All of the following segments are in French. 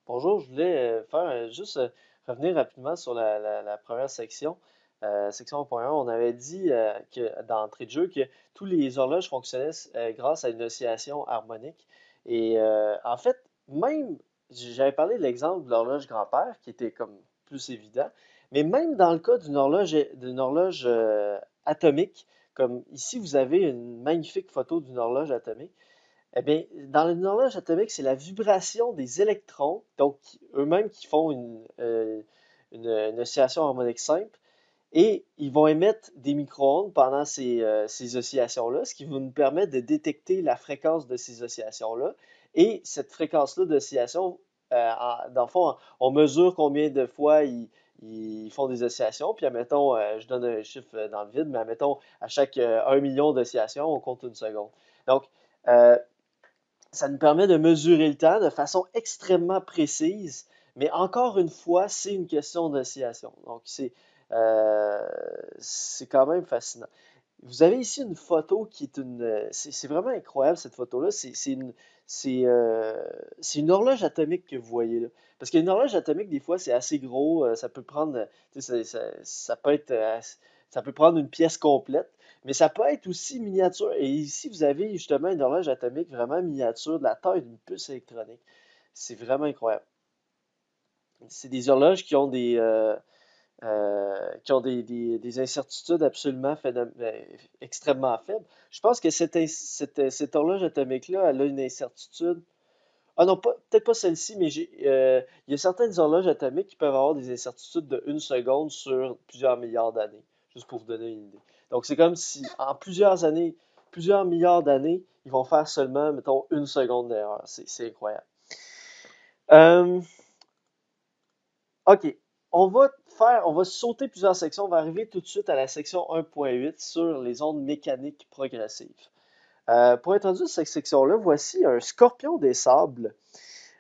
Bonjour, je voulais juste revenir rapidement sur la première section. Section 1.1, on avait dit que d'entrée de jeu que tous les horloges fonctionnaient grâce à une oscillation harmonique. Et en fait, même, j'avais parlé de l'exemple de l'horloge grand-père qui était comme plus évident, mais même dans le cas d'une horloge atomique, comme ici vous avez une magnifique photo d'une horloge atomique. Eh bien, dans une horloge atomique, c'est la vibration des électrons, donc eux-mêmes qui font une oscillation harmonique simple, et ils vont émettre des micro-ondes pendant ces oscillations-là, ce qui va nous permettre de détecter la fréquence de ces oscillations-là. Et cette fréquence-là d'oscillation, dans le fond, on mesure combien de fois ils font des oscillations, puis admettons, je donne un chiffre dans le vide, mais admettons, à chaque 1 million d'oscillations, on compte une seconde. Donc, euh, ça nous permet de mesurer le temps de façon extrêmement précise, mais encore une fois, c'est une question d'oscillation. Donc, euh, c'est quand même fascinant. Vous avez ici une photo qui est c'est vraiment incroyable cette photo-là. C'est, euh, c'est une horloge atomique que vous voyez là. Parce qu'une horloge atomique, des fois, c'est assez gros. Ça peut prendre, tu sais, ça peut être, ça peut prendre une pièce complète. Mais ça peut être aussi miniature. Et ici, vous avez justement une horloge atomique vraiment miniature, de la taille d'une puce électronique. C'est vraiment incroyable. C'est des horloges qui ont des incertitudes absolument extrêmement faibles. Je pense que cette horloge atomique-là, elle a une incertitude. Ah non, peut-être pas celle-ci, mais il y a certaines horloges atomiques qui peuvent avoir des incertitudes de 1 seconde sur plusieurs milliards d'années, juste pour vous donner une idée. Donc c'est comme si en plusieurs années, plusieurs milliards d'années, ils vont faire seulement, mettons, 1 seconde d'erreur. C'est incroyable. Euh, OK. On va sauter plusieurs sections. On va arriver tout de suite à la section 1.8 sur les ondes mécaniques progressives. Pour introduire cette section-là, voici un scorpion des sables.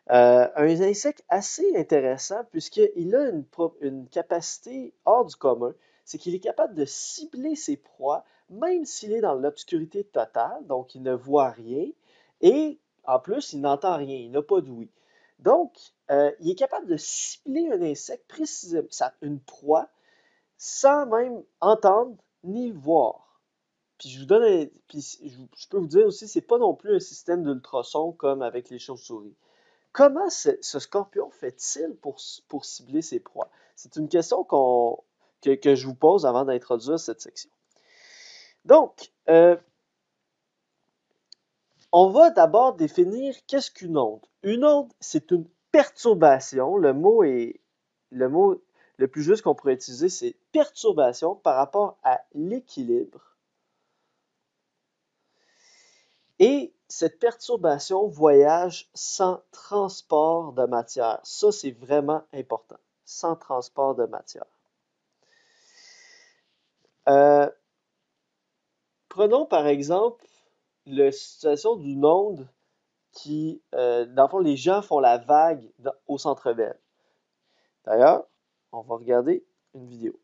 Un insecte assez intéressant puisqu'il a une capacité hors du commun. C'est qu'il est capable de cibler ses proies, même s'il est dans l'obscurité totale, donc il ne voit rien. Et en plus, il n'entend rien, il n'a pas d'ouïe. Donc, il est capable de cibler un insecte précisément, une proie, sans même entendre ni voir. Puis je peux vous dire aussi, c'est pas non plus un système d'ultrasons comme avec les chauves-souris. Comment ce scorpion fait-il pour cibler ses proies? C'est une question que je vous pose avant d'introduire cette section. Donc, on va d'abord définir qu'est-ce qu'une onde. Une onde, c'est une perturbation. Le mot le plus juste qu'on pourrait utiliser, c'est perturbation par rapport à l'équilibre. Et cette perturbation voyage sans transport de matière. Ça, c'est vraiment important. Sans transport de matière. Euh, Prenons par exemple la situation d'une onde dans le fond, les gens font la vague au Centre Bell. D'ailleurs, on va regarder une vidéo.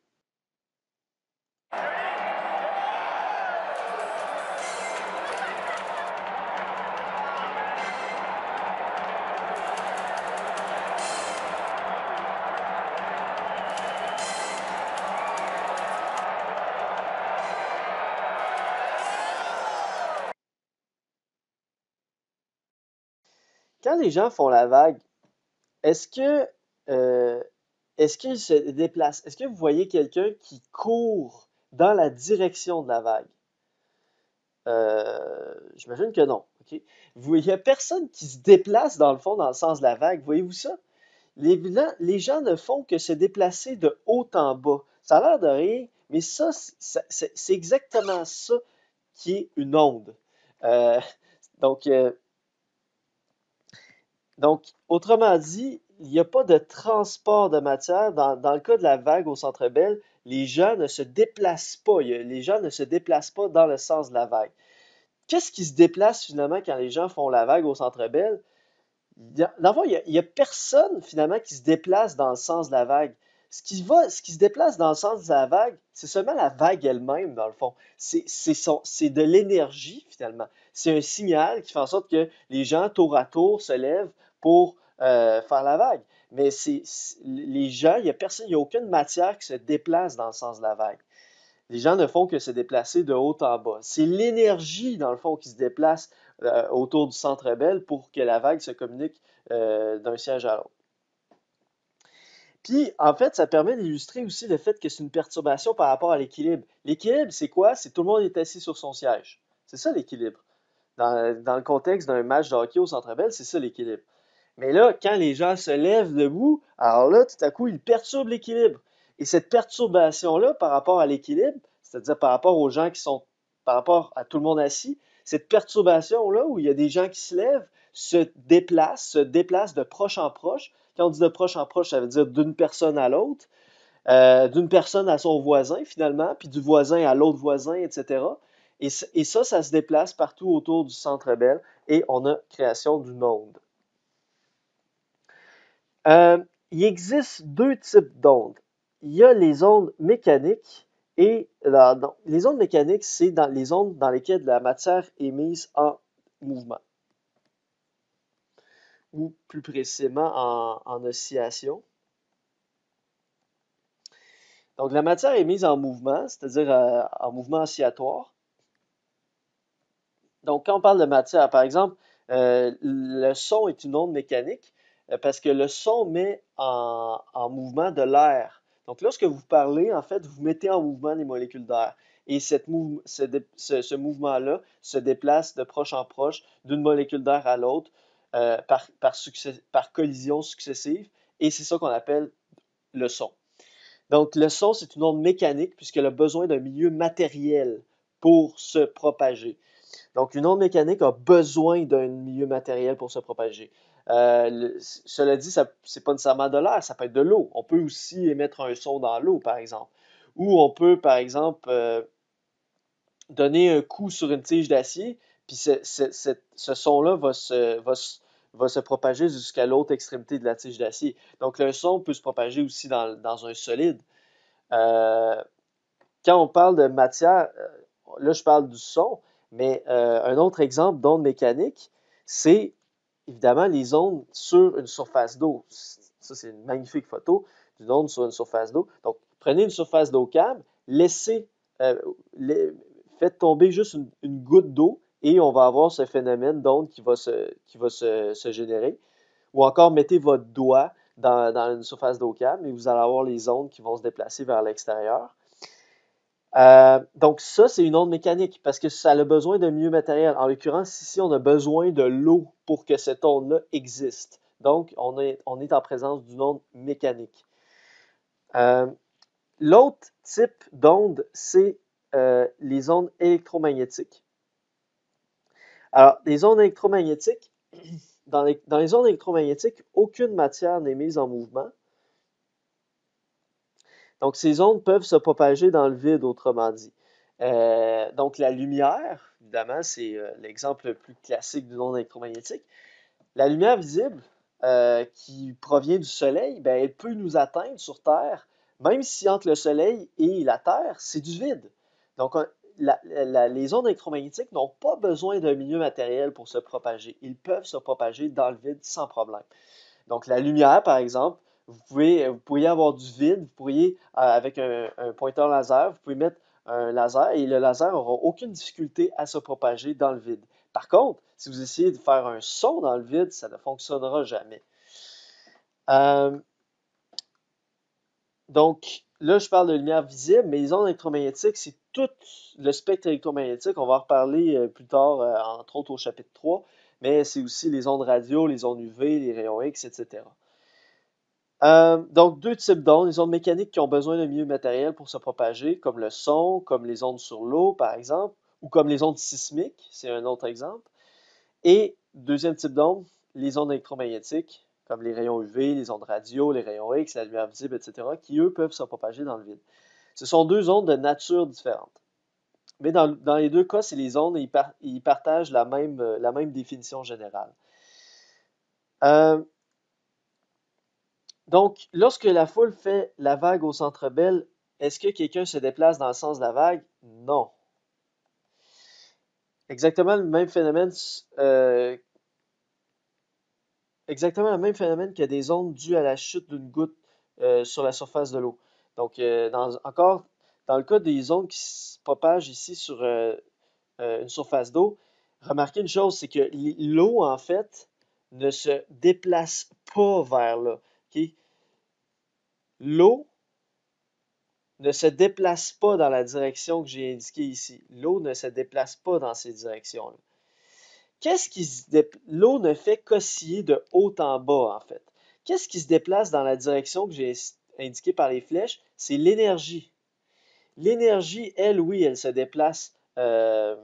Quand les gens font la vague, est-ce que euh, est-ce qu'ils se déplacent? Est-ce que vous voyez quelqu'un qui court dans la direction de la vague? J'imagine que non. OK? Il n'y a personne qui se déplace dans le fond dans le sens de la vague. Voyez-vous ça? Les gens ne font que se déplacer de haut en bas. Ça a l'air de rien, mais ça, c'est exactement ça qui est une onde. Euh, donc, euh, donc, autrement dit, il n'y a pas de transport de matière. Dans le cas de la vague au Centre Bell, les gens ne se déplacent pas. Les gens ne se déplacent pas dans le sens de la vague. Qu'est-ce qui se déplace finalement quand les gens font la vague au Centre Bell? D'abord, il y a personne finalement qui se déplace dans le sens de la vague. Ce qui se déplace dans le sens de la vague, c'est seulement la vague elle-même, dans le fond. C'est de l'énergie, finalement. C'est un signal qui fait en sorte que les gens, tour à tour, se lèvent pour faire la vague. Mais les gens, il n'y a personne, il n'y a aucune matière qui se déplace dans le sens de la vague. Les gens ne font que se déplacer de haut en bas. C'est l'énergie, dans le fond, qui se déplace autour du centre Bell pour que la vague se communique d'un siège à l'autre. Puis, en fait, ça permet d'illustrer aussi le fait que c'est une perturbation par rapport à l'équilibre. L'équilibre, c'est quoi? C'est tout le monde est assis sur son siège. C'est ça l'équilibre. Dans le contexte d'un match de hockey au Centre Bell, c'est ça l'équilibre. Mais là, quand les gens se lèvent debout, alors là, tout à coup, ils perturbent l'équilibre. Et cette perturbation-là, par rapport à l'équilibre, c'est-à-dire par rapport aux gens qui sont, par rapport à tout le monde assis, cette perturbation-là, où il y a des gens qui se lèvent, se déplacent de proche en proche. Quand on dit de proche en proche, ça veut dire d'une personne à l'autre, d'une personne à son voisin, finalement, puis du voisin à l'autre voisin, etc. Et ça se déplace partout autour du Centre Bell et on a création d'une onde. Euh, il existe deux types d'ondes. Il y a les ondes mécaniques et les ondes mécaniques, c'est dans les ondes dans lesquelles la matière est mise en mouvement ou plus précisément en oscillation. Donc la matière est mise en mouvement, c'est-à-dire en mouvement oscillatoire. Donc quand on parle de matière, par exemple, le son est une onde mécanique parce que le son met en mouvement de l'air. Donc lorsque vous parlez, en fait, vous mettez en mouvement les molécules d'air. Et ce mouvement-là se déplace de proche en proche d'une molécule d'air à l'autre par collision successive. Et c'est ça qu'on appelle le son. Donc le son, c'est une onde mécanique puisqu'elle a besoin d'un milieu matériel pour se propager. Donc, une onde mécanique a besoin d'un milieu matériel pour se propager. Cela dit, c'est pas nécessairement de l'air, ça peut être de l'eau. On peut aussi émettre un son dans l'eau, par exemple. Ou on peut, par exemple, donner un coup sur une tige d'acier, puis ce son-là va se propager jusqu'à l'autre extrémité de la tige d'acier. Donc, le son peut se propager aussi dans un solide. Euh, Quand on parle de matière, là je parle du son, mais un autre exemple d'onde mécanique, c'est évidemment les ondes sur une surface d'eau. Ça, c'est une magnifique photo d'une onde sur une surface d'eau. Donc, prenez une surface d'eau calme, laissez, euh, faites tomber juste une goutte d'eau et on va avoir ce phénomène d'onde qui va se générer. Ou encore, mettez votre doigt dans une surface d'eau calme et vous allez avoir les ondes qui vont se déplacer vers l'extérieur. Donc ça, c'est une onde mécanique parce que ça a besoin d'un milieu matériel. En l'occurrence, ici, on a besoin de l'eau pour que cette onde-là existe. Donc, on est en présence d'une onde mécanique. Euh, L'autre type d'onde, c'est les ondes électromagnétiques. Alors, les ondes électromagnétiques, dans les ondes électromagnétiques, aucune matière n'est mise en mouvement. Donc, ces ondes peuvent se propager dans le vide, autrement dit. Donc, la lumière, évidemment, c'est l'exemple le plus classique d'une onde électromagnétique. La lumière visible qui provient du Soleil, ben, elle peut nous atteindre sur Terre, même si entre le Soleil et la Terre, c'est du vide. Donc, les ondes électromagnétiques n'ont pas besoin d'un milieu matériel pour se propager. Ils peuvent se propager dans le vide sans problème. Donc, la lumière, par exemple, vous pourriez avoir du vide, vous pourriez, avec un pointeur laser, vous pouvez mettre un laser et le laser n'aura aucune difficulté à se propager dans le vide. Par contre, si vous essayez de faire un son dans le vide, ça ne fonctionnera jamais. Euh, donc, là, je parle de lumière visible, mais les ondes électromagnétiques, c'est tout le spectre électromagnétique. On va en reparler plus tard, entre autres au chapitre 3, mais c'est aussi les ondes radio, les ondes UV, les rayons X, etc. Donc, deux types d'ondes. Les ondes mécaniques qui ont besoin d'un milieu matériel pour se propager, comme le son, comme les ondes sur l'eau, par exemple, ou comme les ondes sismiques, c'est un autre exemple. Et deuxième type d'onde, les ondes électromagnétiques, comme les rayons UV, les ondes radio, les rayons X, la lumière visible, etc., qui, eux, peuvent se propager dans le vide. Ce sont deux ondes de nature différente. Mais dans les deux cas, c'est les ondes et ils partagent la même définition générale. Euh, Donc, lorsque la foule fait la vague au Centre Bell, est-ce que quelqu'un se déplace dans le sens de la vague? Non. Exactement le même phénomène exactement le même phénomène que des ondes dues à la chute d'une goutte sur la surface de l'eau. Donc, encore, dans le cas des ondes qui se propagent ici sur une surface d'eau, remarquez une chose, c'est que l'eau, en fait, ne se déplace pas vers là. OK? L'eau ne se déplace pas dans la direction que j'ai indiquée ici. L'eau ne se déplace pas dans ces directions-là. L'eau ne fait qu'osciller de haut en bas, en fait. Qu'est-ce qui se déplace dans la direction que j'ai indiquée par les flèches? C'est l'énergie. L'énergie, elle, oui, elle se déplace vers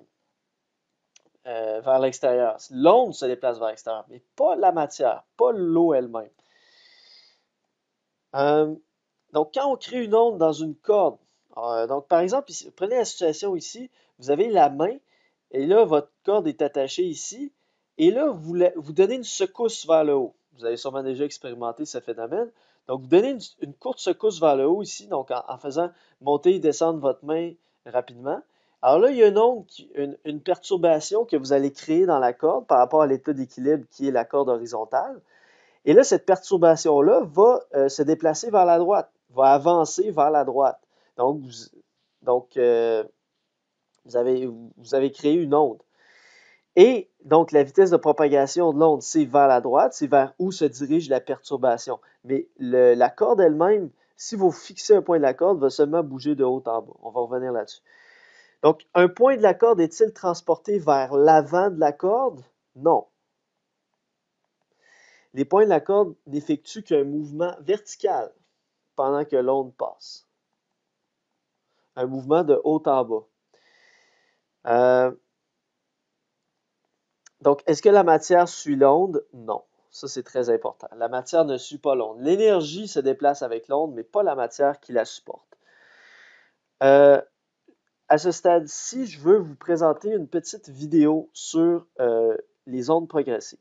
l'extérieur. L'onde se déplace vers l'extérieur, mais pas la matière, pas l'eau elle-même. Euh, donc, quand on crée une onde dans une corde, donc par exemple, ici, prenez la situation ici, vous avez la main, et là, votre corde est attachée ici, et là, vous donnez une secousse vers le haut. Vous avez sûrement déjà expérimenté ce phénomène. Donc, vous donnez une courte secousse vers le haut ici, donc en faisant monter et descendre votre main rapidement. Alors là, il y a une onde, une perturbation que vous allez créer dans la corde par rapport à l'état d'équilibre qui est la corde horizontale. Et là, cette perturbation-là va se déplacer vers la droite, va avancer vers la droite. Donc, donc vous avez créé une onde. Et donc, la vitesse de propagation de l'onde, c'est vers la droite, c'est vers où se dirige la perturbation. Mais la corde elle-même, si vous fixez un point de la corde, va seulement bouger de haut en bas. On va revenir là-dessus. Donc, un point de la corde est-il transporté vers l'avant de la corde? Non. Les points de la corde n'effectuent qu'un mouvement vertical pendant que l'onde passe. Un mouvement de haut en bas. Donc, est-ce que la matière suit l'onde? Non. Ça, c'est très important. La matière ne suit pas l'onde. L'énergie se déplace avec l'onde, mais pas la matière qui la supporte. À ce stade-ci, je veux vous présenter une petite vidéo sur les ondes progressives.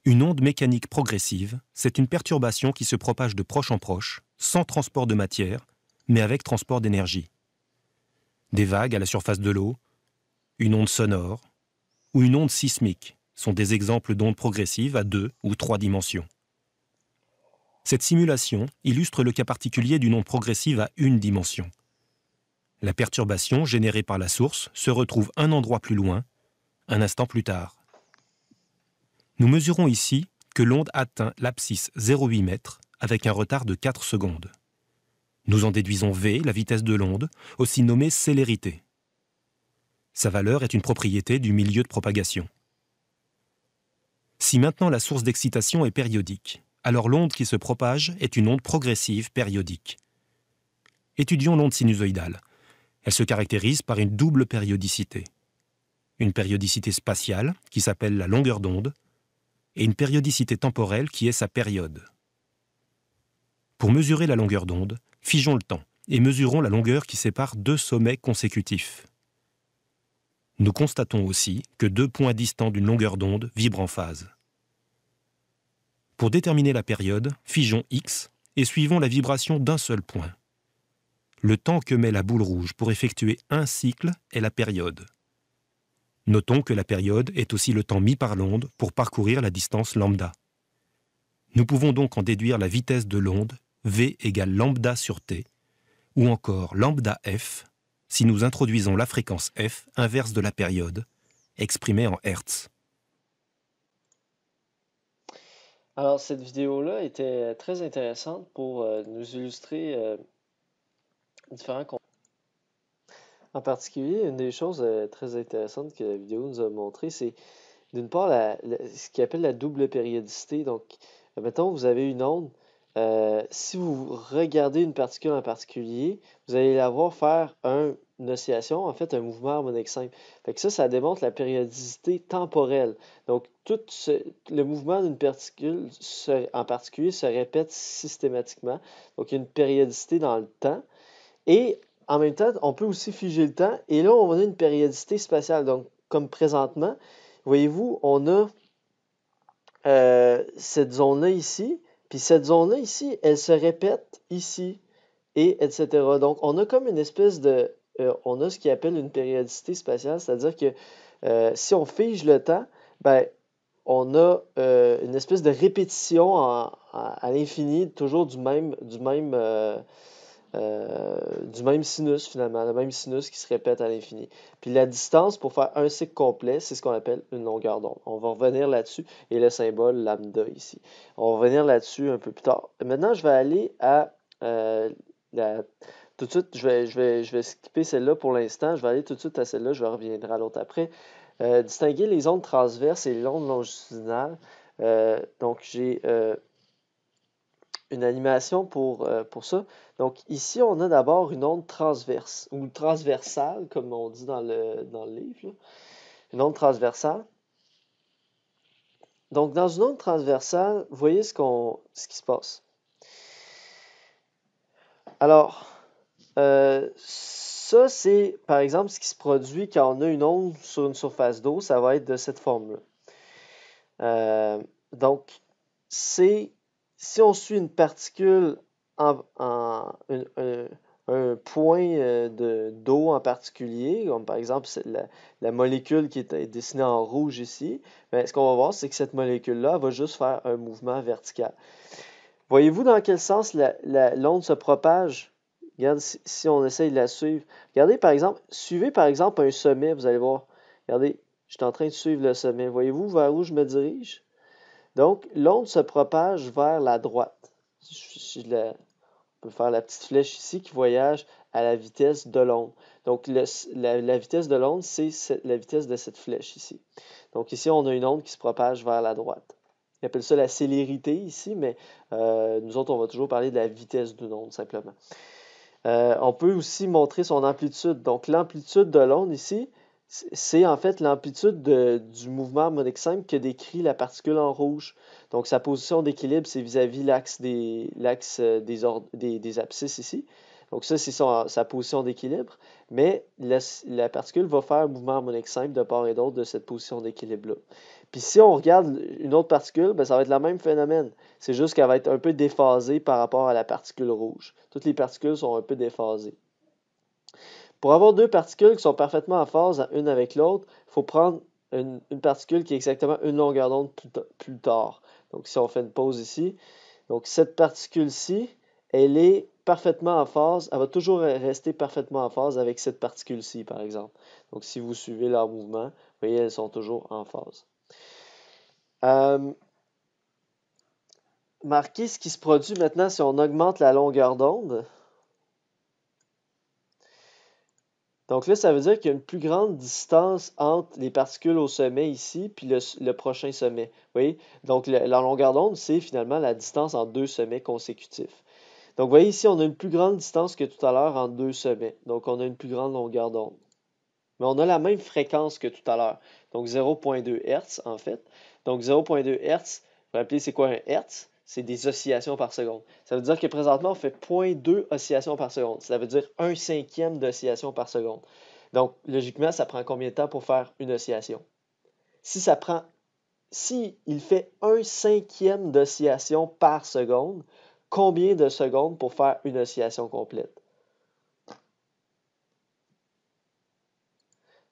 Une onde mécanique progressive, c'est une perturbation qui se propage de proche en proche, sans transport de matière, mais avec transport d'énergie. Des vagues à la surface de l'eau, une onde sonore ou une onde sismique sont des exemples d'ondes progressives à 2 ou 3 dimensions. Cette simulation illustre le cas particulier d'une onde progressive à une dimension. La perturbation générée par la source se retrouve un endroit plus loin, un instant plus tard. Nous mesurons ici que l'onde atteint l'abscisse 0,8 m avec un retard de 4 secondes. Nous en déduisons v, la vitesse de l'onde, aussi nommée célérité. Sa valeur est une propriété du milieu de propagation. Si maintenant la source d'excitation est périodique, alors l'onde qui se propage est une onde progressive périodique. Étudions l'onde sinusoïdale. Elle se caractérise par une double périodicité. Une périodicité spatiale, qui s'appelle la longueur d'onde, et une périodicité temporelle qui est sa période. Pour mesurer la longueur d'onde, figeons le temps et mesurons la longueur qui sépare deux sommets consécutifs. Nous constatons aussi que deux points distants d'une longueur d'onde vibrent en phase. Pour déterminer la période, figeons x et suivons la vibration d'un seul point. Le temps que met la boule rouge pour effectuer un cycle est la période. Notons que la période est aussi le temps mis par l'onde pour parcourir la distance lambda. Nous pouvons donc en déduire la vitesse de l'onde, v égale lambda sur t, ou encore lambda f, si nous introduisons la fréquence f inverse de la période, exprimée en Hertz. Alors, cette vidéo-là était très intéressante pour nous illustrer différents concepts. En particulier, une des choses très intéressantes que la vidéo nous a montré, c'est d'une part ce qu'il appelle la double périodicité. Donc, mettons, vous avez une onde. Si vous regardez une particule en particulier, vous allez la voir faire une oscillation, en fait, un mouvement harmonique simple. Fait que ça démontre la périodicité temporelle. Donc, le mouvement d'une particule en particulier se répète systématiquement. Donc, il y a une périodicité dans le temps. Et en même temps, on peut aussi figer le temps. Et là, on a une périodicité spatiale. Donc, comme présentement, voyez-vous, on a cette zone-là ici. Puis cette zone-là ici, elle se répète ici, et etc. Donc, on a comme une espèce de... on a ce qu'on appelle une périodicité spatiale, c'est-à-dire que si on fige le temps, Ben, on a une espèce de répétition à l'infini, toujours du même sinus finalement, le même sinus qui se répète à l'infini. Puis la distance pour faire un cycle complet, c'est ce qu'on appelle une longueur d'onde. On va revenir là-dessus et le symbole lambda ici. On va revenir là-dessus un peu plus tard. Maintenant, je vais aller à la... Tout de suite, je vais skipper celle-là pour l'instant. Je vais aller tout de suite à celle-là. Je reviendrai à l'autre après. Distinguer les ondes transverses et les ondes longitudinales. Donc, j'ai une animation pour ça. Donc, ici, on a d'abord une onde transverse, ou transversale, comme on dit dans le livre, là. Une onde transversale. Donc, dans une onde transversale, vous voyez ce qui se passe. Alors, ça, c'est, par exemple, ce qui se produit quand on a une onde sur une surface d'eau, ça va être de cette forme-là. Donc, si on suit une particule un point d'eau en particulier, comme par exemple la molécule qui est dessinée en rouge ici, ben, ce qu'on va voir, c'est que cette molécule-là va juste faire un mouvement vertical. Voyez-vous dans quel sens l'onde se propage? Regardez si on essaye de la suivre. Regardez par exemple, suivez par exemple un sommet, vous allez voir. Regardez, je suis en train de suivre le sommet. Voyez-vous vers où je me dirige? Donc, l'onde se propage vers la droite. On peut faire la petite flèche ici qui voyage à la vitesse de l'onde. Donc, la vitesse de l'onde, c'est la vitesse de cette flèche ici. Donc, ici, on a une onde qui se propage vers la droite. On appelle ça la célérité ici, mais nous autres, on va toujours parler de la vitesse d'une onde, simplement. On peut aussi montrer son amplitude. Donc, l'amplitude de l'onde ici, c'est en fait l'amplitude du mouvement harmonique simple que décrit la particule en rouge. Donc, sa position d'équilibre, c'est vis-à-vis l'axe des abscisses ici. Donc, ça, c'est sa position d'équilibre. Mais la particule va faire un mouvement harmonique simple de part et d'autre de cette position d'équilibre-là. Puis, si on regarde une autre particule, ben, ça va être le même phénomène. C'est juste qu'elle va être un peu déphasée par rapport à la particule rouge. Toutes les particules sont un peu déphasées. Pour avoir deux particules qui sont parfaitement en phase une avec l'autre, il faut prendre une particule qui est exactement une longueur d'onde plus tard. Donc, si on fait une pause ici, donc cette particule-ci, elle est parfaitement en phase, elle va toujours rester parfaitement en phase avec cette particule-ci, par exemple. Donc, si vous suivez leur mouvement, vous voyez, elles sont toujours en phase. Marquez ce qui se produit maintenant si on augmente la longueur d'onde. Donc là, ça veut dire qu'il y a une plus grande distance entre les particules au sommet ici puis le prochain sommet. Vous voyez? Donc la longueur d'onde, c'est finalement la distance entre deux sommets consécutifs. Donc vous voyez ici, on a une plus grande distance que tout à l'heure entre deux sommets. Donc on a une plus grande longueur d'onde. Mais on a la même fréquence que tout à l'heure. Donc 0,2 Hz en fait. Donc 0,2 Hz, vous vous rappelez c'est quoi un Hertz? C'est des oscillations par seconde. Ça veut dire que présentement, on fait 0,2 oscillations par seconde. Ça veut dire 1/5 d'oscillation par seconde. Donc, logiquement, ça prend combien de temps pour faire une oscillation? Si il fait 1/5 d'oscillation par seconde, combien de secondes pour faire une oscillation complète?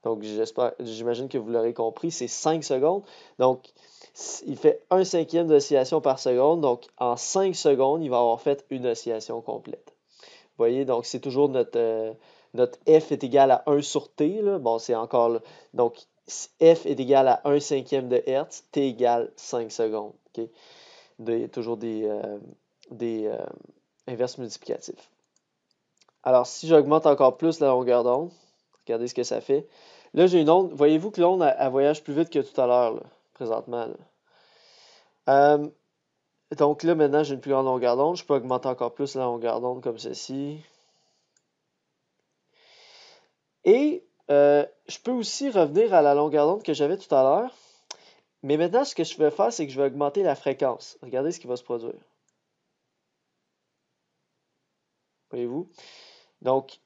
Donc, j'imagine que vous l'aurez compris, c'est 5 secondes. Donc, il fait 1/5 d'oscillation par seconde. Donc, en 5 secondes, il va avoir fait une oscillation complète. Vous voyez, donc c'est toujours notre F est égal à 1 sur T. Là. Bon, c'est encore là. Donc, F est égal à 1/5 de Hertz, T égale 5 secondes. Okay? Toujours des inverses multiplicatifs. Alors, si j'augmente encore plus la longueur d'onde, regardez ce que ça fait. Là, j'ai une onde. Voyez-vous que l'onde, elle voyage plus vite que tout à l'heure, présentement. Là. Donc là, maintenant, j'ai une plus grande longueur d'onde. Je peux augmenter encore plus la longueur d'onde comme ceci. Et je peux aussi revenir à la longueur d'onde que j'avais tout à l'heure. Mais maintenant, ce que je vais faire, c'est que je vais augmenter la fréquence. Regardez ce qui va se produire. Voyez-vous? Donc,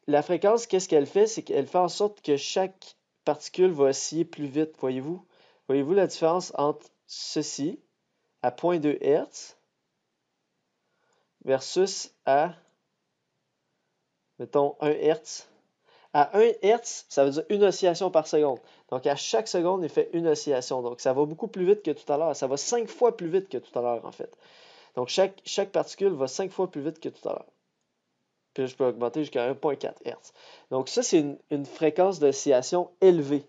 la fréquence, qu'est-ce qu'elle fait? C'est qu'elle fait en sorte que chaque particule va osciller plus vite. Voyez-vous? Voyez-vous la différence entre ceci à 0,2 Hz versus à, mettons, 1 Hz à 1 Hz, ça veut dire une oscillation par seconde. Donc, à chaque seconde, il fait une oscillation. Donc, ça va beaucoup plus vite que tout à l'heure. Ça va 5 fois plus vite que tout à l'heure, en fait. Donc, chaque particule va 5 fois plus vite que tout à l'heure. Puis là, je peux augmenter jusqu'à 1,4 Hz. Donc, ça, c'est une fréquence d'oscillation élevée.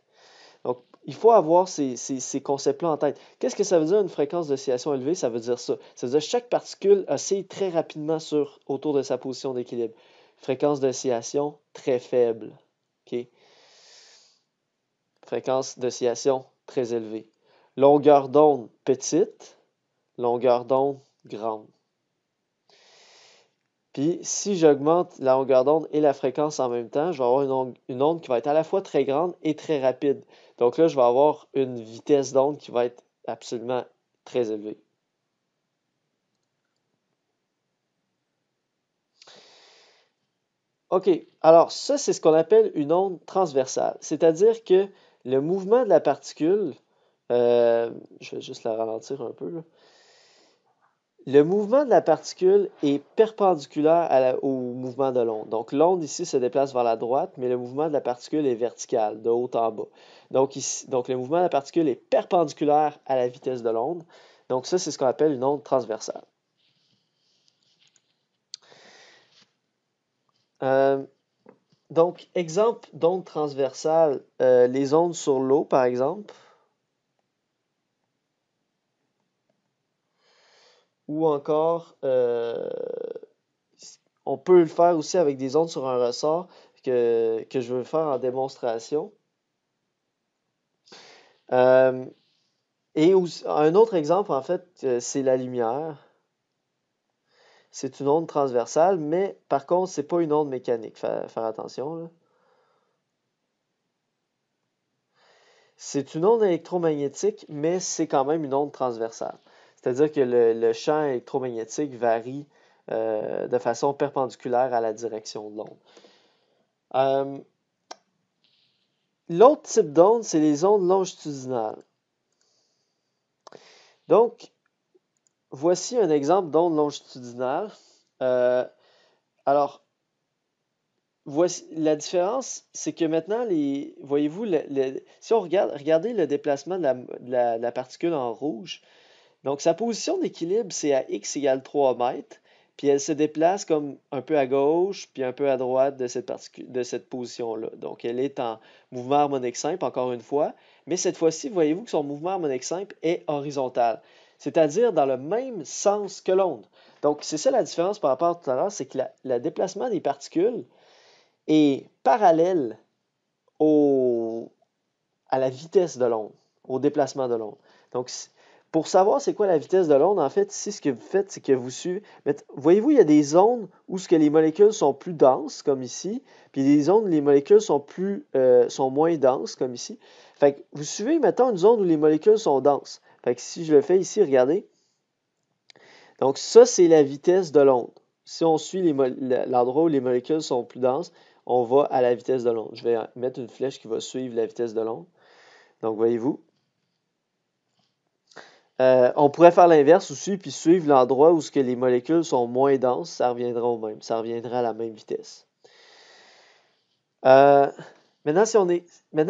Donc, il faut avoir ces concepts-là en tête. Qu'est-ce que ça veut dire une fréquence d'oscillation élevée? Ça veut dire ça. Ça veut dire que chaque particule oscille très rapidement autour de sa position d'équilibre. Fréquence d'oscillation très faible. Okay? Fréquence d'oscillation très élevée. Longueur d'onde petite, longueur d'onde grande. Puis, si j'augmente la longueur d'onde et la fréquence en même temps, je vais avoir une onde qui va être à la fois très grande et très rapide. Donc là, je vais avoir une vitesse d'onde qui va être absolument très élevée. OK, alors ça, c'est ce qu'on appelle une onde transversale. C'est-à-dire que le mouvement de la particule, je vais juste la ralentir un peu, là. Le mouvement de la particule est perpendiculaire au mouvement de l'onde. Donc, l'onde ici se déplace vers la droite, mais le mouvement de la particule est vertical, de haut en bas. Donc, le mouvement de la particule est perpendiculaire à la vitesse de l'onde. Donc, ça, c'est ce qu'on appelle une onde transversale. Donc, exemple d'onde transversale, les ondes sur l'eau, par exemple. Ou encore, on peut le faire aussi avec des ondes sur un ressort que je veux faire en démonstration. Et un autre exemple, en fait, c'est la lumière. C'est une onde transversale, mais par contre, c'est pas une onde mécanique. Faire attention, là. C'est une onde électromagnétique, mais c'est quand même une onde transversale. C'est-à-dire que le champ électromagnétique varie de façon perpendiculaire à la direction de l'onde. L'autre type d'onde, c'est les ondes longitudinales. Donc, voici un exemple d'onde longitudinale. Alors, voici la différence, c'est que maintenant, voyez-vous, si on regardez le déplacement de la particule en rouge. Donc, sa position d'équilibre, c'est à x égale 3 mètres, puis elle se déplace comme un peu à gauche, puis un peu à droite de cette position-là. Donc, elle est en mouvement harmonique simple, encore une fois, mais cette fois-ci, voyez-vous que son mouvement harmonique simple est horizontal, c'est-à-dire dans le même sens que l'onde. Donc, c'est ça la différence par rapport à tout à l'heure, c'est que le déplacement des particules est parallèle à la vitesse de l'onde, au déplacement de l'onde. Donc, pour savoir c'est quoi la vitesse de l'onde, en fait, ici, ce que vous faites, c'est que vous suivez. Voyez-vous, il y a des zones où les molécules sont plus denses, comme ici, puis des zones où les molécules sont moins denses, comme ici. Fait que vous suivez, mettons, une zone où les molécules sont denses. Fait que si je le fais ici, regardez. Donc, ça, c'est la vitesse de l'onde. Si on suit l'endroit où les molécules sont plus denses, on va à la vitesse de l'onde. Je vais mettre une flèche qui va suivre la vitesse de l'onde. Donc, voyez-vous. On pourrait faire l'inverse aussi, puis suivre l'endroit où les molécules sont moins denses, ça reviendra au même, ça reviendra à la même vitesse. Maintenant,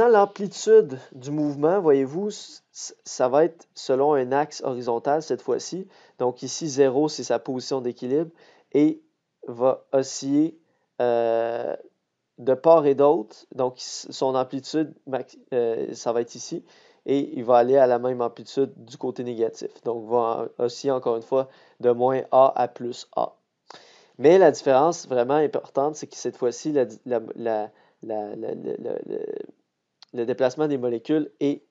l'amplitude du mouvement, voyez-vous, ça va être selon un axe horizontal cette fois-ci. Donc ici, 0, c'est sa position d'équilibre et va osciller de part et d'autre. Donc son amplitude, ça va être ici. Et il va aller à la même amplitude du côté négatif. Donc, il va osciller encore une fois de moins A à plus A. Mais la différence vraiment importante, c'est que cette fois-ci, le déplacement des molécules est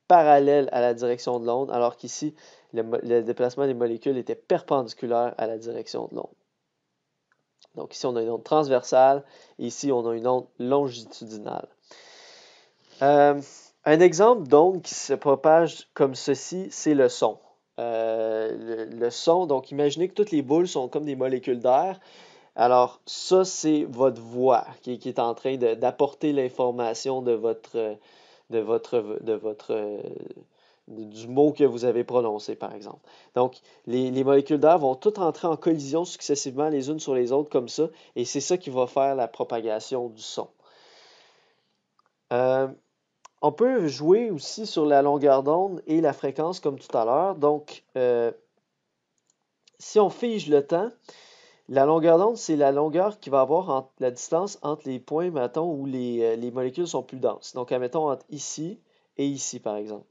parallèle à la direction de l'onde, alors qu'ici, le déplacement des molécules était perpendiculaire à la direction de l'onde. Donc ici, on a une onde transversale, et ici, on a une onde longitudinale. Un exemple d'onde qui se propage comme ceci, c'est le son. Le son, donc imaginez que toutes les boules sont comme des molécules d'air. Alors ça, c'est votre voix qui est en train d'apporter l'information du mot que vous avez prononcé, par exemple. Donc, les molécules d'air vont toutes entrer en collision successivement les unes sur les autres comme ça, et c'est ça qui va faire la propagation du son. On peut jouer aussi sur la longueur d'onde et la fréquence comme tout à l'heure. Donc, si on fige le temps, la longueur d'onde, c'est la longueur qui va avoir la distance entre les points, mettons, où les molécules sont plus denses. Donc, admettons entre ici et ici, par exemple.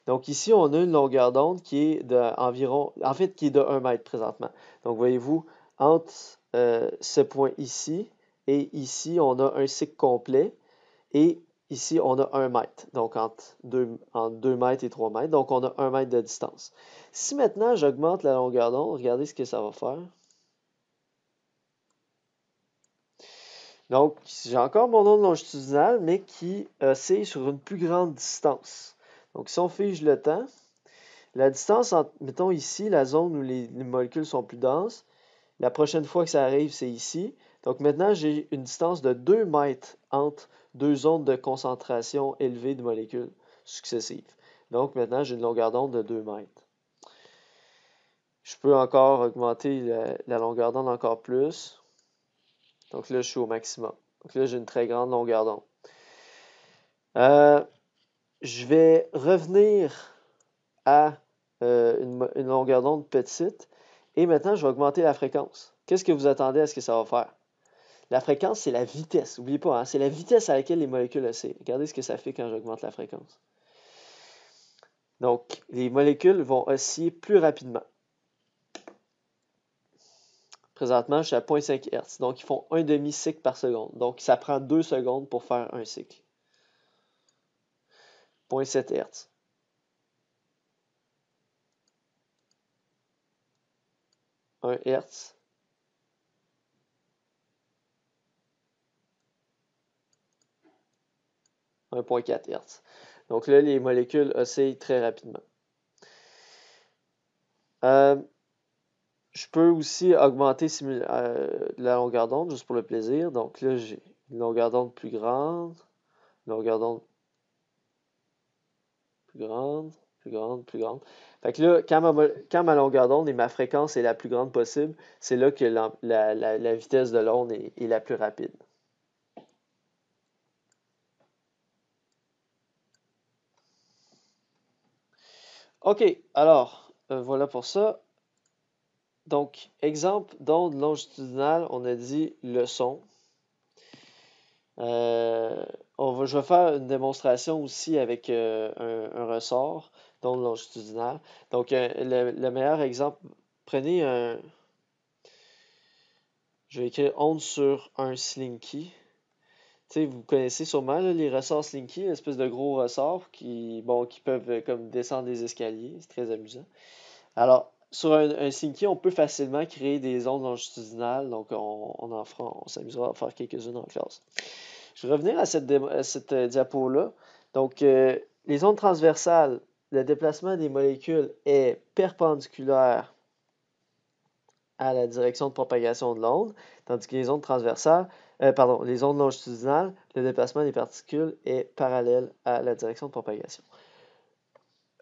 Donc, ici, on a une longueur d'onde qui est qui est de 1 mètre présentement. Donc, voyez-vous, entre ce point ici et ici, on a un cycle complet. Et ici, on a 1 mètre. Donc, entre 2 mètres et 3 mètres. Donc, on a 1 mètre de distance. Si maintenant, j'augmente la longueur d'onde, regardez ce que ça va faire. Donc, j'ai encore mon onde longitudinale, mais qui oscille sur une plus grande distance. Donc, si on fige le temps, la distance entre, mettons ici, la zone où les molécules sont plus denses, la prochaine fois que ça arrive, c'est ici. Donc, maintenant, j'ai une distance de 2 mètres entre deux zones de concentration élevée de molécules successives. Donc, maintenant, j'ai une longueur d'onde de 2 mètres. Je peux encore augmenter la longueur d'onde encore plus. Donc là, je suis au maximum. Donc là, j'ai une très grande longueur d'onde. Je vais revenir à une longueur d'onde petite. Et maintenant, je vais augmenter la fréquence. Qu'est-ce que vous attendez à ce que ça va faire? La fréquence, c'est la vitesse. N'oubliez pas, hein, c'est la vitesse à laquelle les molécules oscillent. Regardez ce que ça fait quand j'augmente la fréquence. Donc, les molécules vont osciller plus rapidement. Présentement, je suis à 0,5 Hz. Donc, ils font un demi-cycle par seconde. Donc, ça prend 2 secondes pour faire un cycle. 0,7 Hz. 1 Hz. 1,4 Hz. Donc là, les molécules oscillent très rapidement. Je peux aussi augmenter la longueur d'onde juste pour le plaisir. Donc là, j'ai une longueur d'onde plus grande, une longueur d'onde plus grande, plus grande, plus grande. Fait que là, quand ma longueur d'onde et ma fréquence est la plus grande possible, c'est là que la vitesse de l'onde est la plus rapide. OK, alors, voilà pour ça. Donc, exemple d'onde longitudinale, on a dit le son. Je vais faire une démonstration aussi avec un ressort d'onde longitudinale. Donc, le meilleur exemple, prenez un... Je vais écrire onde sur un slinky. Tu sais, vous connaissez sûrement là, les ressorts slinky, une espèce de gros ressorts qui peuvent comme descendre des escaliers. C'est très amusant. Alors, sur un slinky, on peut facilement créer des ondes longitudinales. Donc, on s'amusera à faire quelques-unes en classe. Je vais revenir à cette diapo-là. Donc, les ondes transversales, le déplacement des molécules est perpendiculaire à la direction de propagation de l'onde, tandis que les ondes les ondes longitudinales, le déplacement des particules est parallèle à la direction de propagation.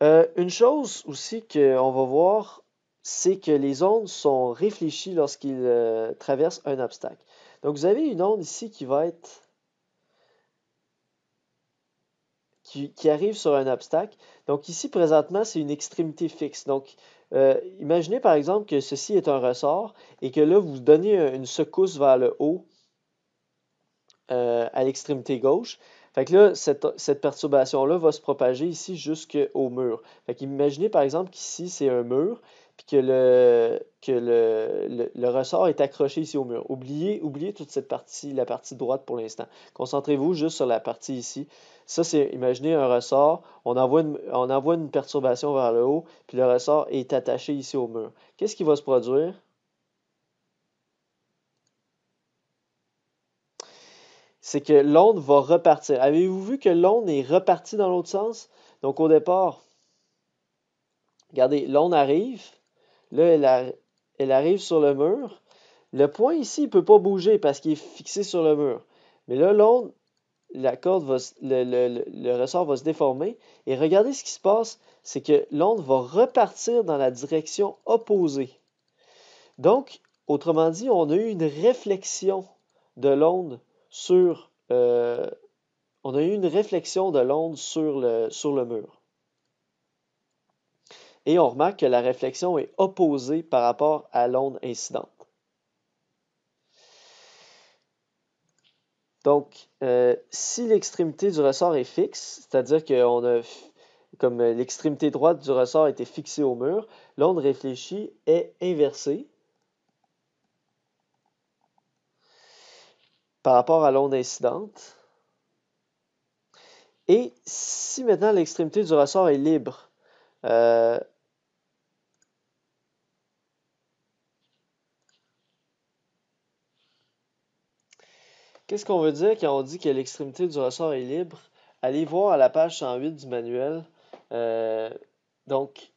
Une chose aussi qu'on va voir, c'est que les ondes sont réfléchies lorsqu'ils traversent un obstacle. Donc, vous avez une onde ici qui va être qui arrive sur un obstacle. Donc ici, présentement, c'est une extrémité fixe. Donc, imaginez par exemple que ceci est un ressort et que là, vous donnez une secousse vers le haut à l'extrémité gauche. Fait que là, cette perturbation-là va se propager ici jusqu'au mur. Fait qu'imaginez par exemple qu'ici, c'est un mur, puis que le ressort est accroché ici au mur. Oubliez toute cette partie, la partie droite pour l'instant. Concentrez-vous juste sur la partie ici. Ça, c'est, imaginez un ressort, on envoie une perturbation vers le haut, puis le ressort est attaché ici au mur. Qu'est-ce qui va se produire? C'est que l'onde va repartir. Avez-vous vu que l'onde est repartie dans l'autre sens? Donc au départ, regardez, l'onde arrive, là elle arrive sur le mur. Le point ici, il ne peut pas bouger parce qu'il est fixé sur le mur. Mais là, l'onde, le ressort va se déformer. Et regardez ce qui se passe, c'est que l'onde va repartir dans la direction opposée. Donc, autrement dit, on a eu une réflexion de l'onde sur on a eu une réflexion de l'onde sur le mur. Et on remarque que la réflexion est opposée par rapport à l'onde incidente. Donc, si l'extrémité du ressort est fixe, c'est-à-dire que comme l'extrémité droite du ressort était fixée au mur, l'onde réfléchie est inversée par rapport à l'onde incidente. Et si maintenant l'extrémité du ressort est libre, qu'est-ce qu'on veut dire quand on dit que l'extrémité du ressort est libre? Allez voir à la page 108 du manuel. Donc,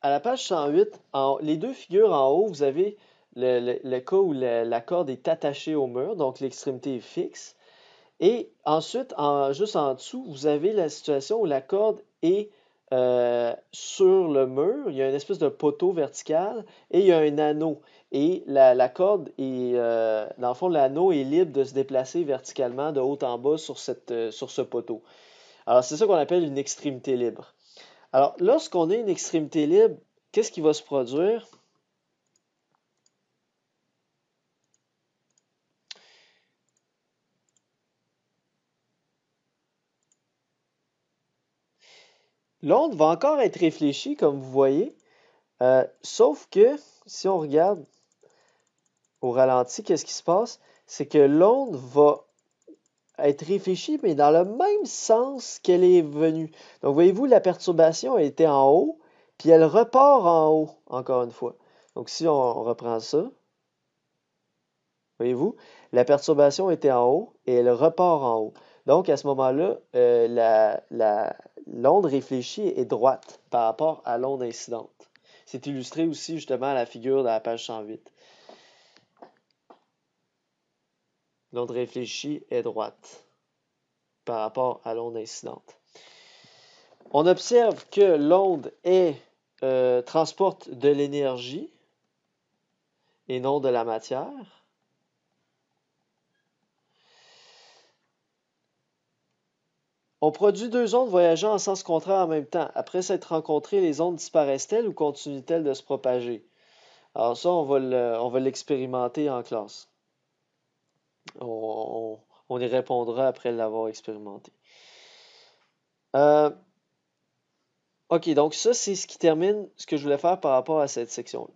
à la page 108, les deux figures en haut, vous avez le cas où la corde est attachée au mur, donc l'extrémité est fixe. Et ensuite, juste en dessous, vous avez la situation où la corde est sur le mur. Il y a une espèce de poteau vertical et il y a un anneau. Et la corde est, dans le fond, l'anneau est libre de se déplacer verticalement de haut en bas sur ce poteau. Alors, c'est ça qu'on appelle une extrémité libre. Alors, lorsqu'on a une extrémité libre, qu'est-ce qui va se produire? L'onde va encore être réfléchie, comme vous voyez, sauf que, si on regarde au ralenti, qu'est-ce qui se passe? C'est que l'onde va être réfléchie, mais dans le même sens qu'elle est venue. Donc, voyez-vous, la perturbation était en haut, puis elle repart en haut, encore une fois. Donc, si on reprend ça, voyez-vous, la perturbation était en haut et elle repart en haut. Donc, à ce moment-là, l'onde réfléchie est droite par rapport à l'onde incidente. C'est illustré aussi justement à la figure de la page 108. L'onde réfléchie est droite par rapport à l'onde incidente. On observe que l'onde transporte de l'énergie et non de la matière. On produit deux ondes voyageant en sens contraire en même temps. Après s'être rencontrées, les ondes disparaissent-elles ou continuent-elles de se propager? Alors ça, on va l'expérimenter en classe. On y répondra après l'avoir expérimenté. OK, donc ça, c'est ce qui termine ce que je voulais faire par rapport à cette section-là.